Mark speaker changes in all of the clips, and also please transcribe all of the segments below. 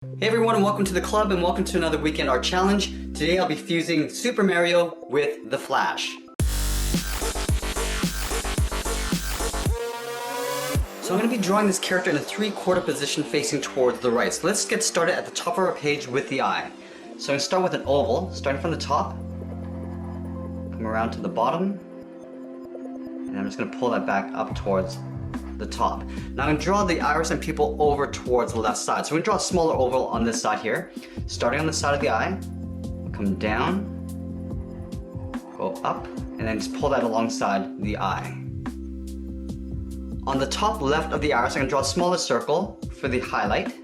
Speaker 1: Hey everyone, and welcome to the club and welcome to another weekend art challenge. Today I'll be fusing Super Mario with the Flash. So I'm going to be drawing this character in a 3/4 position facing towards the right. So let's get started at the top of our page with the eye. So I'm going to start with an oval, starting from the top, come around to the bottom, and I'm just going to pull that back up towards the top. Now I'm going to draw the iris and pupil over towards the left side. So we're going to draw a smaller oval on this side here. Starting on the side of the eye, come down, go up, and then just pull that alongside the eye. On the top left of the iris, I'm going to draw a smaller circle for the highlight.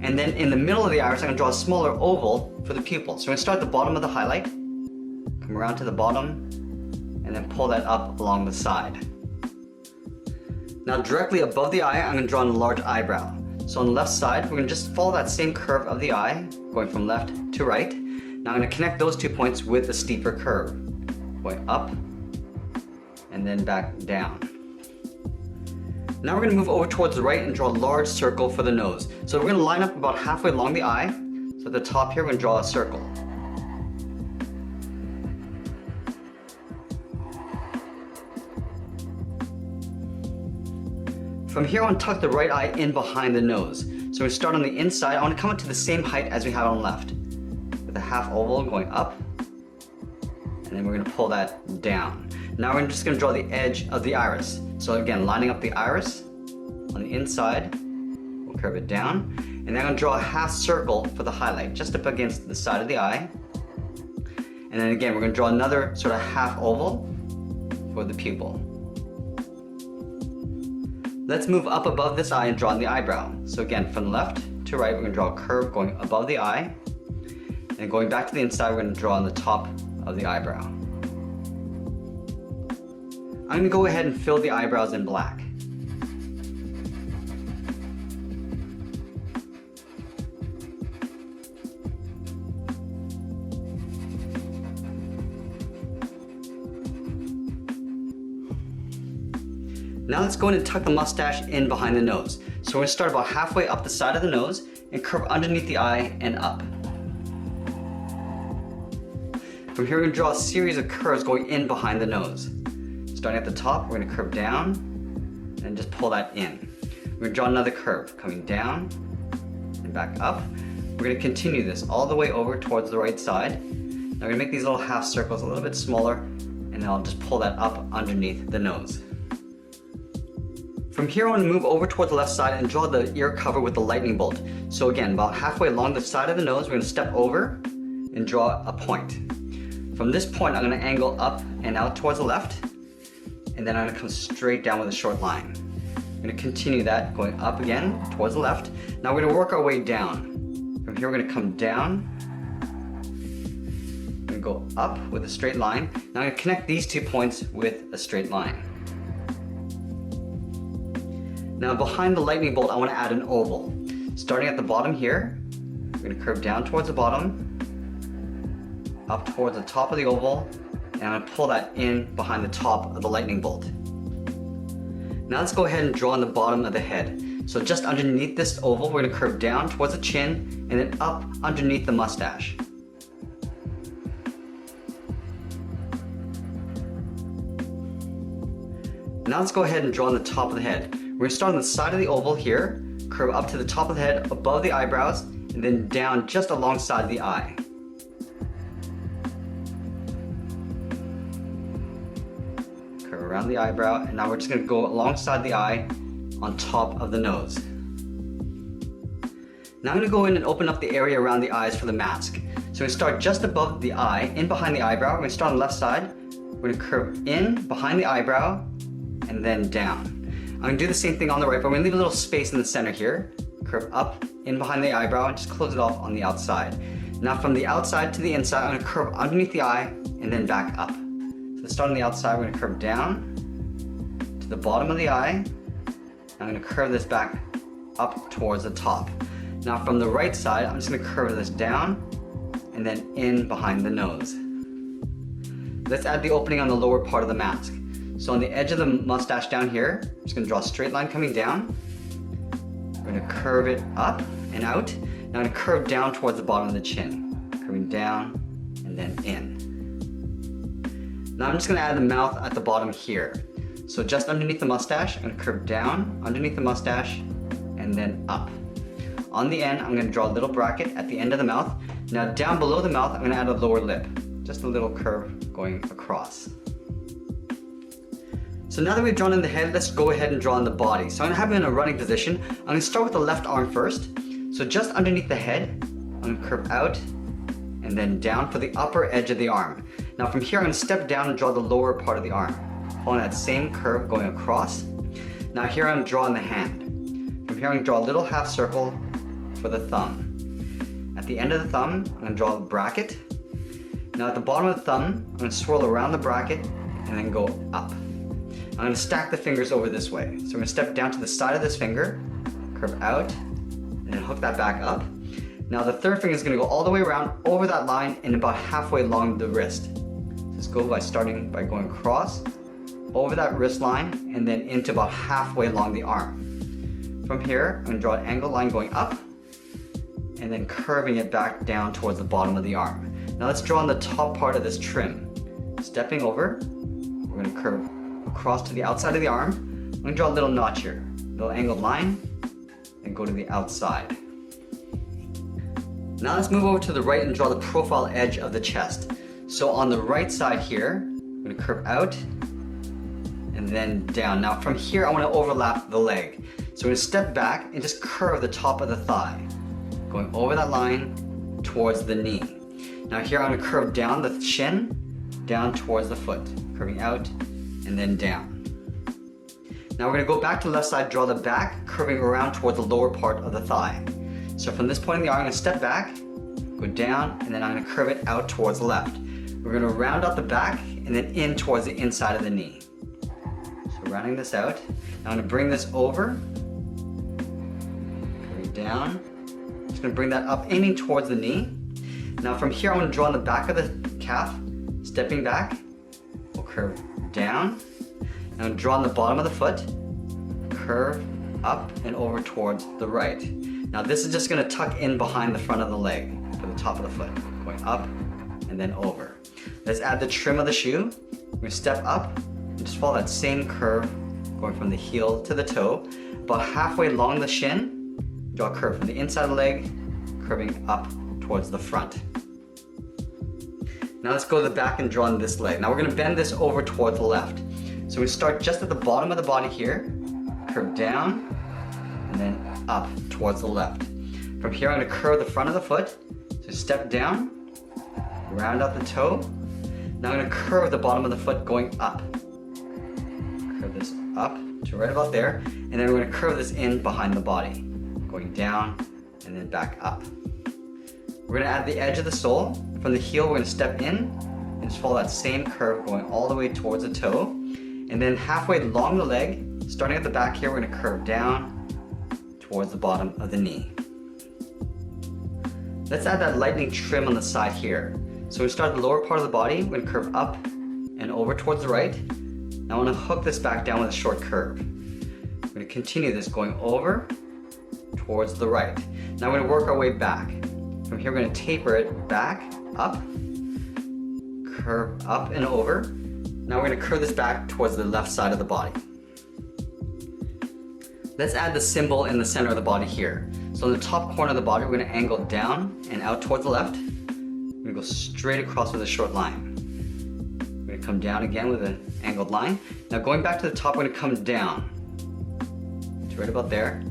Speaker 1: And then in the middle of the iris, I'm going to draw a smaller oval for the pupil. So we're going to start at the bottom of the highlight, come around to the bottom, and then pull that up along the side. Now directly above the eye, I'm going to draw a large eyebrow. So on the left side, we're going to just follow that same curve of the eye, going from left to right. Now I'm going to connect those 2 points with a steeper curve, going up and then back down. Now we're going to move over towards the right and draw a large circle for the nose. So we're going to line up about halfway along the eye. So at the top here, we're going to draw a circle. From here on, tuck the right eye in behind the nose. So we start on the inside. I want to come up to the same height as we have on the left, with a half oval going up, and then we're going to pull that down. Now we're just going to draw the edge of the iris. So again, lining up the iris on the inside, we'll curve it down, and then I'm going to draw a half circle for the highlight, just up against the side of the eye. And then again, we're going to draw another sort of half oval for the pupil. Let's move up above this eye and draw in the eyebrow. So again, from left to right, we're going to draw a curve going above the eye. And going back to the inside, we're going to draw on the top of the eyebrow. I'm going to go ahead and fill the eyebrows in black. Now let's go in and tuck the mustache in behind the nose. So we're going to start about halfway up the side of the nose and curve underneath the eye and up. From here we're going to draw a series of curves going in behind the nose. Starting at the top, we're going to curve down and just pull that in. We're going to draw another curve coming down and back up. We're going to continue this all the way over towards the right side. Now we're going to make these little half circles a little bit smaller, and then I'll just pull that up underneath the nose. From here on, move over towards the left side and draw the ear cover with the lightning bolt. So again, about halfway along the side of the nose, we're going to step over and draw a point. From this point, I'm going to angle up and out towards the left, and then I'm going to come straight down with a short line. I'm going to continue that, going up again towards the left. Now we're going to work our way down. From here, we're going to come down. We're going to go up with a straight line. Now I'm going to connect these 2 points with a straight line. Now behind the lightning bolt, I want to add an oval. Starting at the bottom here, we're going to curve down towards the bottom, up towards the top of the oval, and I'm going to pull that in behind the top of the lightning bolt. Now let's go ahead and draw on the bottom of the head. So just underneath this oval, we're going to curve down towards the chin and then up underneath the mustache. Now let's go ahead and draw on the top of the head. We're going to start on the side of the oval here, curve up to the top of the head, above the eyebrows, and then down just alongside the eye. Curve around the eyebrow, and now we're just going to go alongside the eye on top of the nose. Now I'm going to go in and open up the area around the eyes for the mask. So we start just above the eye, in behind the eyebrow. We're going to start on the left side. We're going to curve in behind the eyebrow, and then down. I'm going to do the same thing on the right, but we're going to leave a little space in the center here. Curve up in behind the eyebrow and just close it off on the outside. Now from the outside to the inside, I'm going to curve underneath the eye and then back up. So to start on the outside, we're going to curve down to the bottom of the eye. I'm going to curve this back up towards the top. Now from the right side, I'm just going to curve this down and then in behind the nose. Let's add the opening on the lower part of the mask. So on the edge of the mustache down here, I'm just going to draw a straight line coming down, We're gonna curve it up and out. Now I'm gonna curve down towards the bottom of the chin. Curving down and then in. Now I'm just gonna add the mouth at the bottom here. So just underneath the mustache, I'm gonna curve down underneath the mustache and then up. On the end, I'm gonna draw a little bracket at the end of the mouth. Now down below the mouth, I'm gonna add a lower lip. Just a little curve going across. So now that we've drawn in the head, let's go ahead and draw in the body. So I'm gonna have him in a running position. I'm gonna start with the left arm first. So just underneath the head, I'm gonna curve out and then down for the upper edge of the arm. Now from here, I'm gonna step down and draw the lower part of the arm, following that same curve going across. Now here I'm drawing the hand. From here, I'm gonna draw a little half circle for the thumb. At the end of the thumb, I'm gonna draw the bracket. Now at the bottom of the thumb, I'm gonna swirl around the bracket and then go up. I'm gonna stack the fingers over this way. So I'm gonna step down to the side of this finger, curve out, and then hook that back up. Now the third finger is gonna go all the way around over that line and about halfway along the wrist. Just go by starting by going across, over that wrist line, and then into about halfway along the arm. From here, I'm gonna draw an angled line going up, and then curving it back down towards the bottom of the arm. Now let's draw on the top part of this trim. Stepping over, we're gonna curve across to the outside of the arm. I'm gonna draw a little notch here, little angled line, and go to the outside. Now let's move over to the right and draw the profile edge of the chest. So on the right side here, I'm gonna curve out and then down. Now from here, I wanna overlap the leg. So I'm gonna step back and just curve the top of the thigh, going over that line towards the knee. Now here I'm gonna curve down the shin, down towards the foot, curving out and then down. Now we're gonna go back to the left side, draw the back, curving around towards the lower part of the thigh. So from this point in the arm, I'm gonna step back, go down, and then I'm gonna curve it out towards the left. We're gonna round out the back and then in towards the inside of the knee. So rounding this out. Now I'm gonna bring this over, curve down. Just gonna bring that up, aiming towards the knee. Now from here, I'm gonna draw on the back of the calf, stepping back, we'll curve down. Now draw on the bottom of the foot, curve up and over towards the right. Now this is just gonna tuck in behind the front of the leg for the top of the foot, going up and then over. Let's add the trim of the shoe. We're gonna step up and just follow that same curve, going from the heel to the toe. About halfway along the shin, draw a curve from the inside of the leg, curving up towards the front. Now let's go to the back and draw on this leg. Now we're gonna bend this over towards the left. So we start just at the bottom of the body here, curve down, and then up towards the left. From here, I'm gonna curve the front of the foot. So step down, round out the toe. Now I'm gonna curve the bottom of the foot going up. Curve this up to right about there. And then we're gonna curve this in behind the body, going down and then back up. We're gonna add the edge of the sole. From the heel, we're gonna step in and just follow that same curve going all the way towards the toe. And then halfway along the leg, starting at the back here, we're gonna curve down towards the bottom of the knee. Let's add that lightning trim on the side here. So we start at the lower part of the body, we're gonna curve up and over towards the right. Now I wanna hook this back down with a short curve. We're gonna continue this going over towards the right. Now we're gonna work our way back. From here, we're gonna taper it back, up, curve up and over. Now we're gonna curve this back towards the left side of the body. Let's add the symbol in the center of the body here. So in the top corner of the body, we're gonna angle down and out towards the left. We're gonna go straight across with a short line. We're gonna come down again with an angled line. Now going back to the top, we're gonna come down to right about there,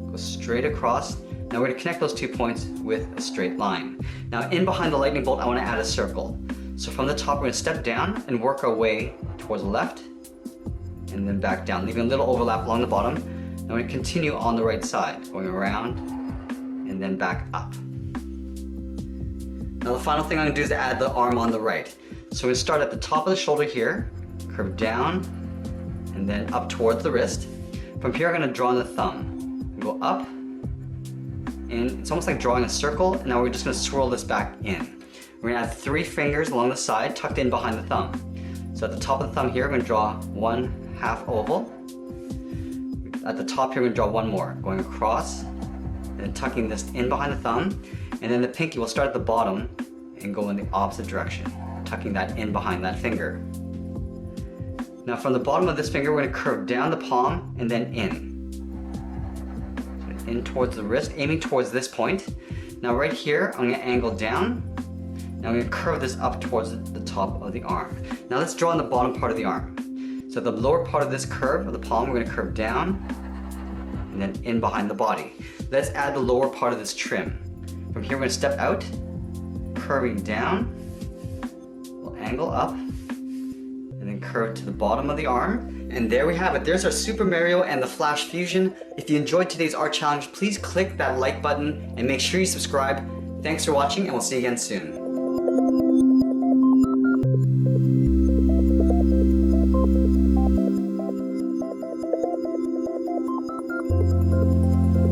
Speaker 1: go straight across. Now we're gonna connect those 2 points with a straight line. Now in behind the lightning bolt, I wanna add a circle. So from the top, we're gonna step down and work our way towards the left and then back down, leaving a little overlap along the bottom. Now we're gonna continue on the right side, going around and then back up. Now the final thing I'm gonna do is add the arm on the right. So we're gonna start at the top of the shoulder here, curve down and then up towards the wrist. From here, I'm gonna draw on the thumb. We go up, and it's almost like drawing a circle, and now we're just gonna swirl this back in. We're gonna add 3 fingers along the side, tucked in behind the thumb. So at the top of the thumb here, we're gonna draw 1 half oval. At the top here, we're gonna draw 1 more, going across and then tucking this in behind the thumb, and then the pinky will start at the bottom and go in the opposite direction, tucking that in behind that finger. Now from the bottom of this finger, we're going to curve down the palm and then in. So in towards the wrist, aiming towards this point. Now right here, I'm going to angle down. Now I'm going to curve this up towards the top of the arm. Now let's draw on the bottom part of the arm. So the lower part of this curve of the palm, we're going to curve down and then in behind the body. Let's add the lower part of this trim. From here, we're going to step out, curving down. We'll angle up and then curve to the bottom of the arm. And there we have it. There's our Super Mario and the Flash Fusion. If you enjoyed today's art challenge, please click that like button and make sure you subscribe. Thanks for watching, and we'll see you again soon.